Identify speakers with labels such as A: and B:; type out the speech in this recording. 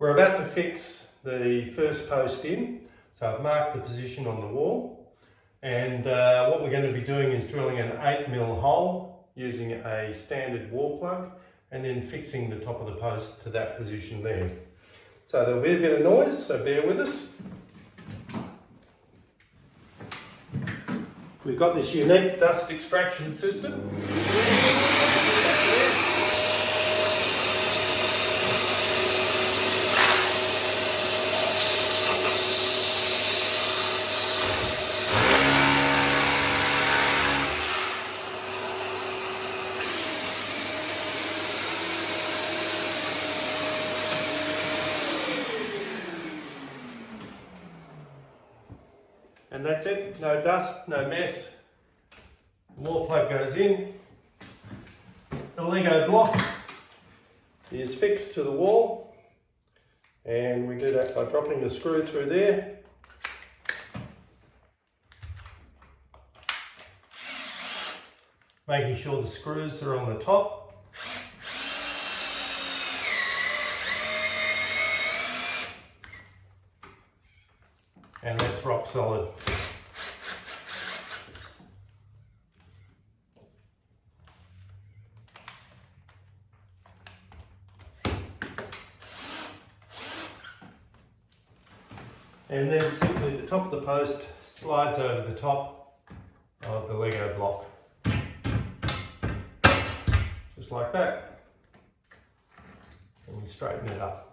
A: We're about to fix the first post in, so I've marked the position on the wall, and what we're going to be doing is drilling an 8mm hole using a standard wall plug and then fixing the top of the post to that position there. So there'll be a bit of noise, so bear with us. We've got this unique dust extraction system. And that's it, no dust, no mess. The wall plug goes in. The Lego block is fixed to the wall, and we do that by dropping the screw through there. Making sure the screws are on the top. And that's rock solid. And then simply the top of the post slides over the top of the Lego block. Just like that. And we straighten it up.